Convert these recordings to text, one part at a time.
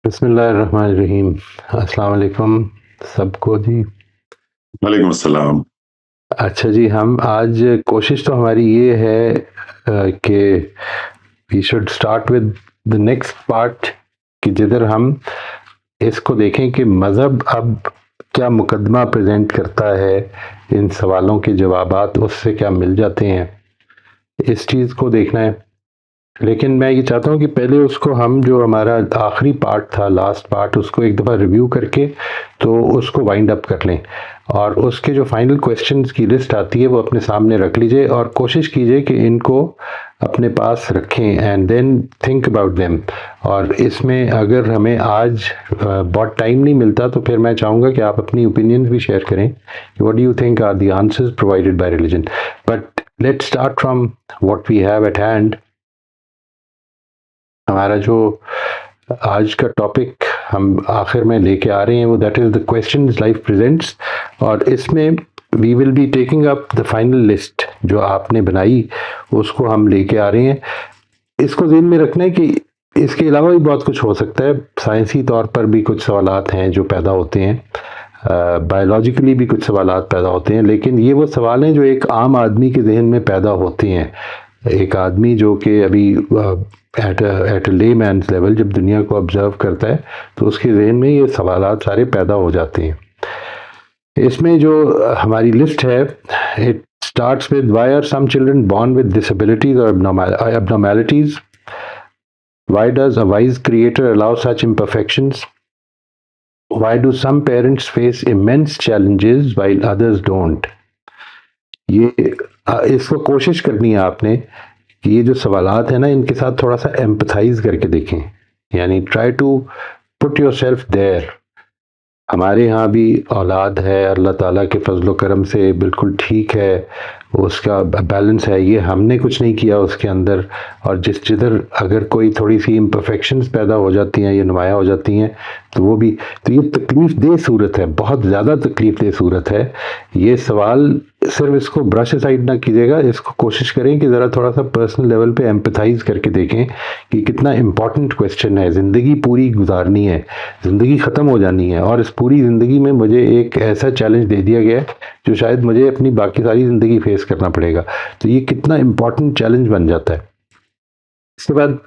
बिस्मिल्लाहिर्रहमानिर्रहीम। अस्सलाम वालेकुम सबको जी। वालेकुम अस्सलाम। अच्छा जी, हम आज कोशिश तो हमारी ये है कि we should start with the next part, कि जिधर हम इसको देखें कि मज़हब अब क्या मुकदमा प्रेजेंट करता है, इन सवालों के जवाबात उससे क्या मिल जाते हैं, इस चीज़ को देखना है। लेकिन मैं ये चाहता हूँ कि पहले उसको हम, जो हमारा आखिरी पार्ट था, लास्ट पार्ट, उसको एक दफ़ा रिव्यू करके तो उसको वाइंड अप कर लें, और उसके जो फाइनल क्वेश्चंस की लिस्ट आती है वो अपने सामने रख लीजिए और कोशिश कीजिए कि इनको अपने पास रखें and then think about them. और इसमें अगर हमें आज बहुत टाइम नहीं मिलता तो फिर मैं चाहूँगा कि आप अपनी ओपिनियंस भी शेयर करें, what do you think are the answers provided by religion. But let's start from what we have at hand. हमारा जो आज का टॉपिक हम आखिर में लेके आ रहे हैं वो that is the questions life presents, और इसमें we will be taking up the final list जो आपने बनाई, उसको हम लेके आ रहे हैं। इसको ज़हन में रखना है कि इसके अलावा भी बहुत कुछ हो सकता है। साइंसी तौर पर भी कुछ सवालात हैं जो पैदा होते हैं, बायोलॉजिकली भी कुछ सवालात पैदा होते हैं, लेकिन ये वो सवाल हैं जो एक आम आदमी के जहन में पैदा होते हैं। एक आदमी जो कि अभी एट ले मैन्स लेवल जब दुनिया को ऑब्जर्व करता है तो उसके जहन में ये सवालात सारे पैदा हो जाते हैं। इसमें जो हमारी लिस्ट है, it starts with why are some children born with disabilities और abnormalities, why does a wise creator allow such imperfections, why do some parents face immense challenges while others don't। ये इसको कोशिश करनी है आपने कि ये जो सवालात है ना, इनके साथ थोड़ा सा एम्पथाइज करके देखें, यानी try to put yourself there. हमारे यहाँ भी औलाद है, अल्लाह ताला के फजल करम से बिल्कुल ठीक है, उसका बैलेंस है, ये हमने कुछ नहीं किया उसके अंदर। और जिधर अगर कोई थोड़ी सी इम्परफेक्शंस पैदा हो जाती हैं, ये नुमाया हो जाती हैं, तो वो भी, तो ये तकलीफ़ दे सूरत है, बहुत ज़्यादा तकलीफ़ दे सूरत है। ये सवाल सिर्फ इसको ब्रश साइड ना कीजिएगा, इसको कोशिश करें कि ज़रा थोड़ा सा पर्सनल लेवल पे एम्पथाइज करके देखें कि कितना इम्पॉर्टेंट क्वेश्चन है। ज़िंदगी पूरी गुजारनी है, ज़िंदगी ख़त्म हो जानी है, और इस पूरी ज़िंदगी में मुझे एक ऐसा चैलेंज दे दिया गया है जो शायद मुझे अपनी बाकी सारी ज़िंदगी फेस करना पड़ेगा। तो ये कितना इम्पॉर्टेंट चैलेंज बन जाता है। इसके बाद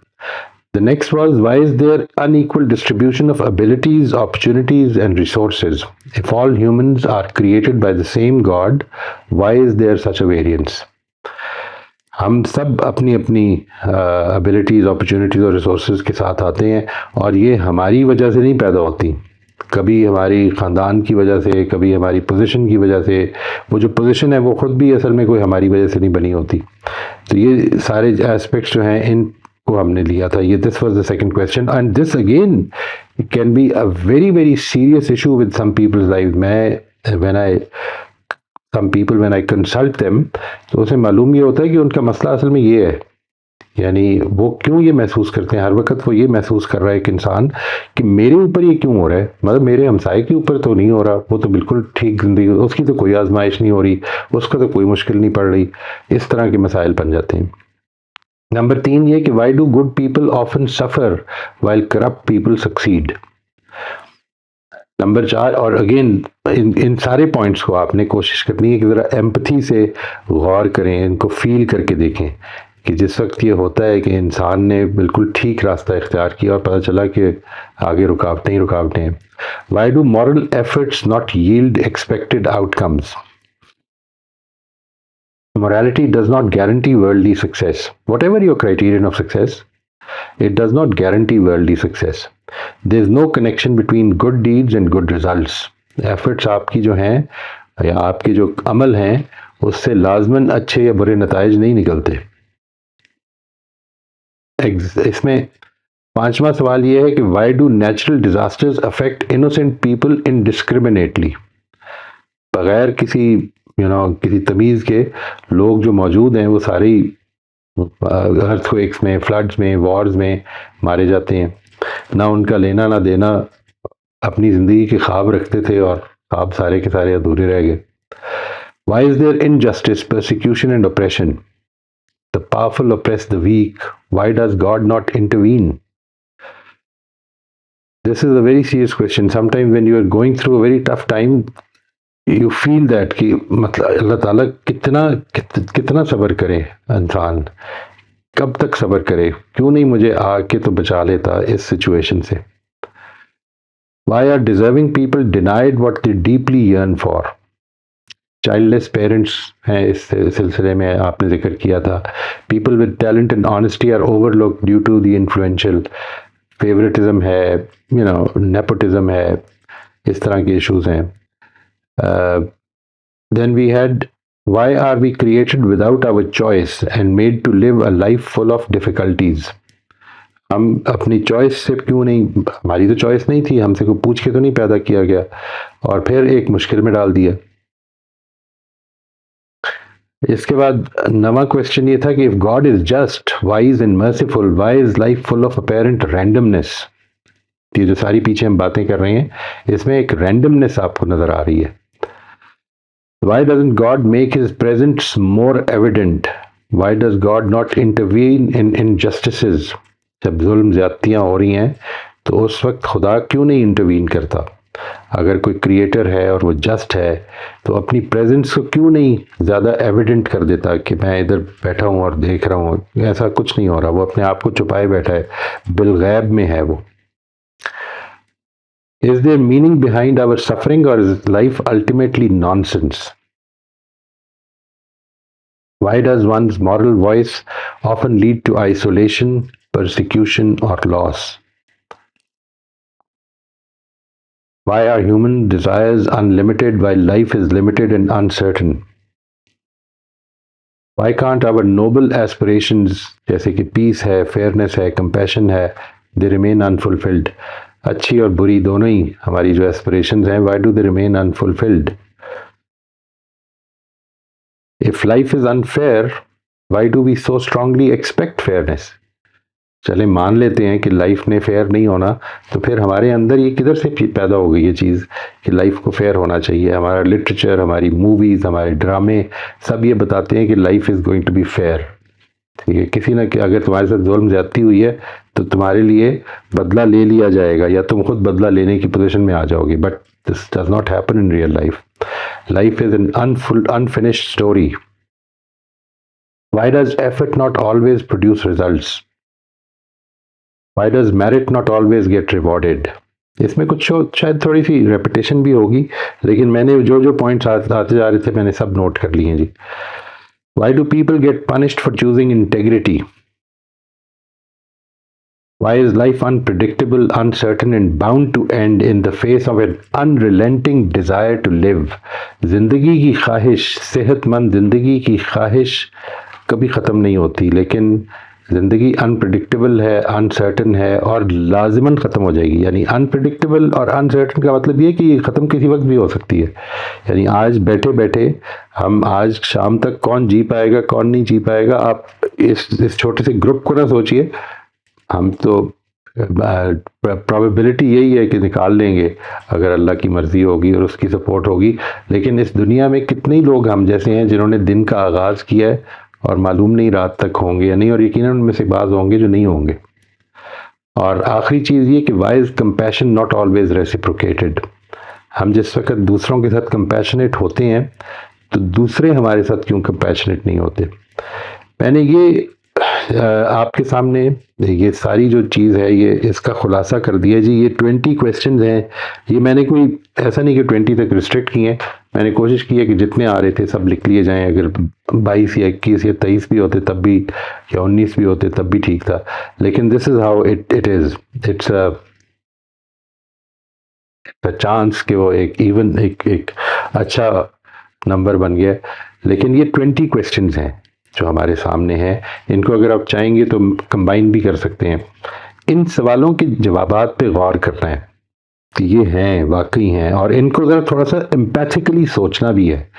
the next was, why is there unequal distribution of abilities, opportunities and resources? If all humans are created by the same God, why is there such a variance? हम सब अपनी अपनी एबिलिटीज़, अपॉर्चुनिटीज़ और रिसोर्सेज के साथ आते हैं, और ये हमारी वजह से नहीं पैदा होती। कभी हमारी ख़ानदान की वजह से, कभी हमारी पोजीशन की वजह से। वो जो पोजीशन है वो ख़ुद भी असल में कोई हमारी वजह से नहीं बनी होती। तो ये सारे एस्पेक्ट्स जो हैं, इनको हमने लिया था। ये this was the second question, and this again can be a very very serious issue with some people's life. मैं व्हेन आई कंसल्ट देम, तो उसे मालूम ये होता है कि उनका मसला असल में ये है, यानी वो क्यों ये महसूस करते हैं, हर वक्त वो ये महसूस कर रहा है एक इंसान कि मेरे ऊपर ये क्यों हो रहा है, मतलब मेरे हमसाए के ऊपर तो नहीं हो रहा, वो तो बिल्कुल ठीक ज़िंदगी, उसकी तो कोई आजमाइश नहीं हो रही, उसका तो कोई मुश्किल नहीं पड़ रही। इस तरह के मसाइल बन जाते हैं। नंबर 3 ये कि why do good people often suffer while corrupt people succeed. Number 4, और अगेन इन सारे पॉइंट्स को आपने कोशिश करनी है कि ज़रा एम्पथी से गौर करें, इनको फील करके देखें कि जिस वक्त ये होता है कि इंसान ने बिल्कुल ठीक रास्ता इख्तियार किया और पता चला कि आगे रुकावटें ही रुकावटें हैं। Why do moral efforts not yield expected outcomes. Morality does not guarantee worldly success. Whatever your criterion of success, it does not guarantee worldly success. There is no connection between good deeds and good results. Efforts आपकी जो हैं या आपके जो अमल हैं, उससे लाजमन अच्छे या बुरे नताइज नहीं निकलते। इसमें पांचवा सवाल ये है कि why do natural disasters affect innocent people indiscriminately. बगैर किसी किसी तमीज़ के लोग जो मौजूद हैं वो सारे अर्थक्वेक्स में, फ्लड्स में, वॉर्स में मारे जाते हैं। ना उनका लेना ना देना, अपनी ज़िंदगी के ख्वाब रखते थे और ख्वाब सारे के सारे अधूरे रह गए। Why is there injustice, persecution and oppression. The powerful oppress the weak, why does God not intervene. This is a very serious question. Sometimes when you are going through a very tough time, you feel that कि मतलब अल्लाह ताला कितना सब्र करे इंसान, कब तक सब्र करे, क्यों नहीं मुझे आके तो बचा लेता इस सिचुएशन से. Why are deserving people denied what they deeply yearn for? Childless parents हैं, इस सिलसिले में आपने जिक्र किया था. People with talent and honesty are overlooked due to the influential. Favouritism है, नेपोटिज्म है, इस तरह के इश्यूज हैं. Then we had why are we created without our choice and made to live a life full of difficulties? हम अपनी choice से क्यों नहीं, हमारी तो चॉइस नहीं थी, हमसे कोई पूछ के तो नहीं पैदा किया गया और फिर एक मुश्किल में डाल दिया. इसके बाद नवा क्वेश्चन ये था कि if God is just, wise and merciful, why is life full of apparent randomness? ये जो सारी पीछे हम बातें कर रहे हैं इसमें एक रैंडमनेस आपको नजर आ रही है. Why doesn't God make his presence more evident? Why does God not intervene in injustices? जब जुल्म ज्यादतियां हो रही हैं तो उस वक्त खुदा क्यों नहीं इंटरवीन करता? अगर कोई क्रिएटर है और वो जस्ट है तो अपनी प्रेजेंस को क्यों नहीं ज़्यादा एविडेंट कर देता कि मैं इधर बैठा हूँ और देख रहा हूँ? ऐसा कुछ नहीं हो रहा, वो अपने आप को छुपाए बैठा है, बिलगैब में है वो. Is there meaning behind our suffering or is life ultimately nonsense? Why does one's moral voice often lead to isolation, persecution or loss? Why are human desires unlimited while life is limited and uncertain? Why can't our noble aspirations जैसे कि peace है, fairness है, compassion है, they remain unfulfilled? अच्छी और बुरी दोनों ही हमारी जो एस्पिरेशंस हैं, why do they remain unfulfilled? If life is unfair, why do we so strongly expect fairness? चले मान लेते हैं कि लाइफ ने फेयर नहीं होना, तो फिर हमारे अंदर ये किधर से पैदा हो गई ये चीज़ कि लाइफ को फेयर होना चाहिए? हमारा लिटरेचर, हमारी मूवीज़, हमारे ड्रामे सब ये बताते हैं कि life is going to be fair. ठीक है, किसी ना अगर तुम्हारे साथ जुल्म ज्यादती हुई है तो तुम्हारे लिए बदला ले लिया जाएगा या तुम खुद बदला लेने की पोजीशन में आ जाओगे. But this does not happen in real life. Life is an unfinished story. Why does effort not always produce results? Why does merit not always get rewarded? इसमें कुछ शायद थोड़ी सी रेपिटेशन भी होगी, लेकिन मैंने जो पॉइंट्स आते जा रहे थे मैंने सब नोट कर लिए जी. Why do people get punished for choosing integrity? Why is life unpredictable, uncertain and bound to end in the face of an unrelenting desire to live? जिंदगी की ख्वाहिश, सेहतमंद जिंदगी की ख्वाहिश कभी ख़त्म नहीं होती, लेकिन ज़िंदगी अनप्रिडिक्टेबल है, अनसर्टन है और लाजिमन ख़त्म हो जाएगी. यानी अनप्रिडिक्टेबल और अनसर्टन का मतलब ये कि ये ख़त्म किसी वक्त भी हो सकती है. यानी आज बैठे बैठे हम आज शाम तक कौन जी पाएगा कौन नहीं जी पाएगा, आप इस छोटे से ग्रुप को ना सोचिए. हम तो प्रोबेबिलिटी यही है कि निकाल लेंगे अगर अल्लाह की मर्ज़ी होगी और उसकी सपोर्ट होगी. लेकिन इस दुनिया में कितने लोग हम जैसे हैं जिन्होंने दिन का आगाज़ किया है और मालूम नहीं रात तक होंगे या नहीं, और यकीनन उनमें से बाज़ होंगे जो नहीं होंगे. और आखिरी चीज़ ये कि why is compassion not always reciprocated? हम जिस वक्त दूसरों के साथ कंपैशनेट होते हैं तो दूसरे हमारे साथ क्यों कंपैशनेट नहीं होते? मैंने ये आपके सामने ये सारी जो चीज़ है ये इसका खुलासा कर दिया जी. ये 20 क्वेश्चंस हैं. ये मैंने कोई ऐसा नहीं कि 20 तक रिस्ट्रिक्ट किए हैं, मैंने कोशिश की है कि जितने आ रहे थे सब लिख लिए जाएं. अगर 22 या 21 या 23 भी होते तब भी, या 19 भी होते तब भी ठीक था. लेकिन this is how it is. It's a chance कि वो एक अच्छा नंबर बन गया. लेकिन ये 20 क्वेश्चंस हैं जो हमारे सामने हैं. इनको अगर आप चाहेंगे तो कंबाइन भी कर सकते हैं. इन सवालों के जवाबात पे गौर करना है कि ये हैं, वाकई हैं, और इनको ज़रा थोड़ा सा एम्पैथिकली सोचना भी है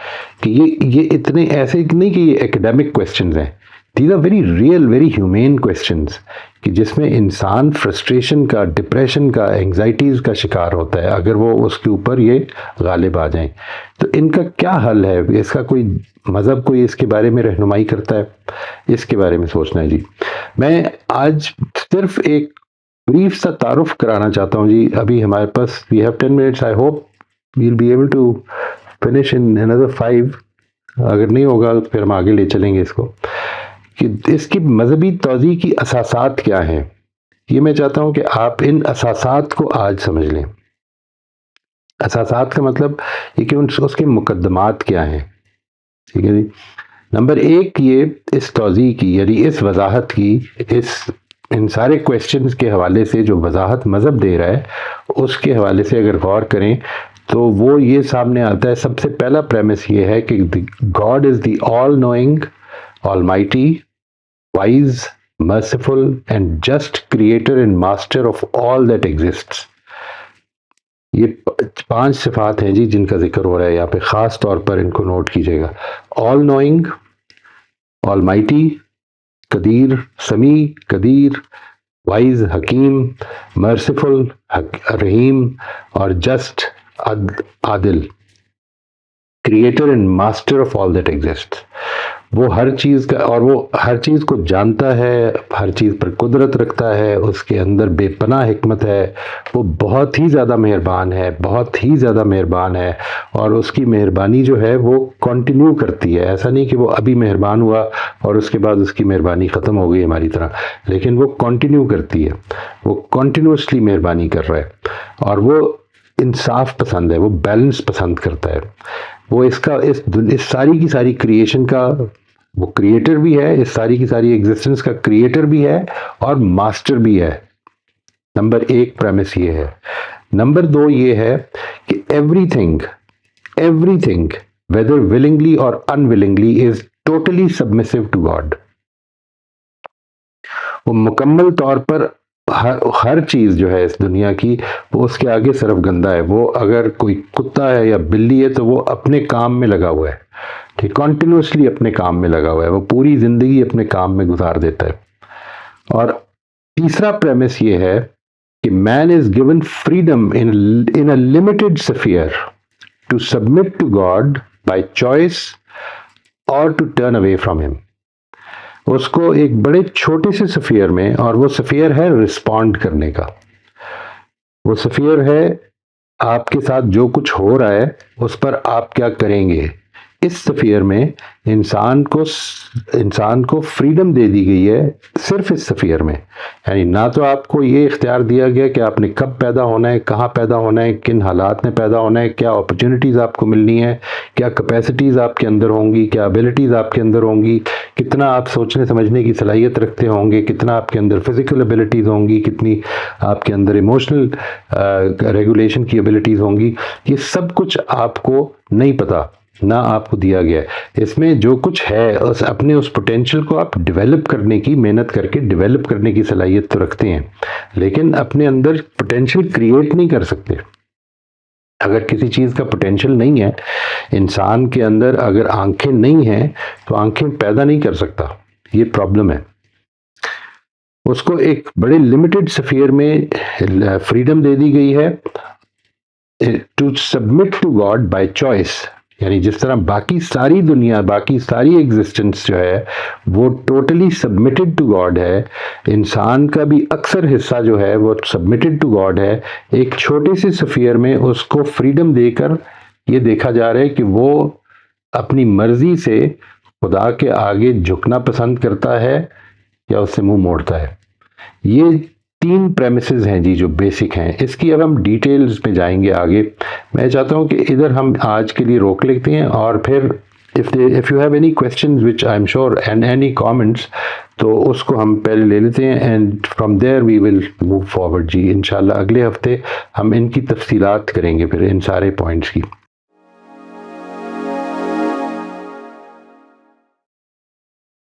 कि ये इतने ऐसे नहीं कि ये एकेडमिक क्वेश्चंस हैं. These are very real, very humane questions कि जिसमें इंसान फ्रस्ट्रेशन का, डिप्रेशन का, एंग्जाइटीज़ का शिकार होता है अगर वो उसके ऊपर ये गालिब आ जाएं. तो इनका क्या हल है? इसका कोई मज़हब कोई इसके बारे में रहनुमाई करता है? इसके बारे में सोचना है जी. मैं आज सिर्फ एक ब्रीफ सा तारुफ कराना चाहता हूँ जी। अभी हमारे पास we have 10 minutes, I hope we will be able to finish in another 5। अगर नहीं होगा तो फिर हम आगे ले चलेंगे इसको, कि इसकी मजहबी तौज़ी की असासात क्या हैं। ये मैं चाहता हूँ कि आप इन असासात को आज समझ लें। असासात का मतलब ये कि उसके मुकद्दमात क्या हैं, ठीक है जी। नंबर 1 ये इस तौज़ी की, यानी इस वजाहत की, इन सारे क्वेश्चंस के हवाले से जो वजाहत मज़हब दे रहा है उसके हवाले से अगर गौर करें तो वो ये सामने आता है। सबसे पहला प्रेमिस ये है कि God is the all knowing, almighty, wise, merciful and just creator and master of all that exists. ये 5 सिफात हैं जी जिनका जिक्र हो रहा है यहाँ पे, ख़ास तौर पर इनको नोट कीजिएगा। ऑल नोइंग, ऑलमाइटी, कदीर, समी, कदीर, वाइज, हकीम, मर्सिफुल, रहीम, और just, Adil, creator and master of all that exist. वो हर चीज़ का, और वो हर चीज़ को जानता है, हर चीज़ पर कुदरत रखता है, उसके अंदर बेपनाह हिकमत है। वो बहुत ही ज़्यादा मेहरबान है, बहुत ही ज़्यादा मेहरबान है, और उसकी मेहरबानी जो है वो कंटिन्यू करती है। ऐसा नहीं कि वो अभी मेहरबान हुआ और उसके बाद उसकी मेहरबानी ख़त्म हो गई हमारी तरह, लेकिन वो कंटिन्यू करती है, वो कंटिन्यूसली मेहरबानी कर रहा है। और वो इंसाफ पसंद है, वो बैलेंस पसंद करता है। वो इसका इस सारी की सारी क्रिएशन का वो क्रिएटर भी है, इस सारी की सारी एग्जिस्टेंस का क्रिएटर भी है और मास्टर भी है। नंबर 1 प्रेमिस ये है। नंबर 2 ये है कि एवरीथिंग वेदर विलिंगली और unwillingly is totally submissive to God. वो मुकम्मल तौर पर हर चीज़ जो है इस दुनिया की, वो उसके आगे सरफगंदा है। वो अगर कोई कुत्ता है या बिल्ली है तो वो अपने काम में लगा हुआ है, ठीक, कॉन्टिन्यूसली अपने काम में लगा हुआ है, वो पूरी ज़िंदगी अपने काम में गुजार देता है। और तीसरा प्रेमिस ये है कि man is given freedom in a limited sphere to submit to God by choice और to turn away from him. उसको एक बड़े छोटे से स्फीयर में, और वो स्फीयर है रिस्पॉन्ड करने का, वो स्फीयर है आपके साथ जो कुछ हो रहा है उस पर आप क्या करेंगे। इस स्फीयर में इंसान को फ्रीडम दे दी गई है, सिर्फ इस स्फीयर में। यानी ना तो आपको ये इख्तियार दिया गया कि आपने कब पैदा होना है, कहाँ पैदा होना है, किन हालात में पैदा होना है, क्या अपॉर्चुनिटीज़ आपको मिलनी है, क्या कैपेसिटीज़ आपके अंदर होंगी, क्या एबिलिटीज़ आपके अंदर होंगी, कितना आप सोचने समझने की सलाहियत रखते होंगे, कितना आपके अंदर फिजिकल एबिलिटीज़ होंगी, कितनी आपके अंदर इमोशनल रेगुलेशन की एबिलिटीज़ होंगी। ये सब कुछ आपको नहीं पता, ना आपको दिया गया है। इसमें जो कुछ है उस पोटेंशियल को आप डेवलप करने की, मेहनत करके डेवलप करने की सलाहियत तो रखते हैं, लेकिन अपने अंदर पोटेंशियल क्रिएट नहीं कर सकते। अगर किसी चीज़ का पोटेंशियल नहीं है, इंसान के अंदर अगर आंखें नहीं हैं तो आंखें पैदा नहीं कर सकता, ये प्रॉब्लम है। उसको एक बड़े लिमिटेड स्फीयर में फ्रीडम दे दी गई है to submit to God by choice. यानी जिस तरह बाकी सारी दुनिया, बाकी सारी एग्जिस्टेंस जो है वो टोटली सबमिटेड टू गॉड है, इंसान का भी अक्सर हिस्सा जो है वो सबमिटेड टू गॉड है। एक छोटे से स्फीयर में उसको फ्रीडम देकर ये देखा जा रहा है कि वो अपनी मर्जी से खुदा के आगे झुकना पसंद करता है या उससे मुंह मोड़ता है। ये 3 प्रेमिसेस हैं जी जो बेसिक हैं। इसकी अब हम डिटेल्स में जाएंगे आगे। मैं चाहता हूं कि इधर हम आज के लिए रोक लेते हैं, और फिर if you have any questions which I am sure and any comments, तो उसको हम पहले ले लेते हैं, and from there we will move forward जी। इंशाल्लाह अगले हफ्ते हम इनकी तफसीलात करेंगे फिर इन सारे पॉइंट्स की।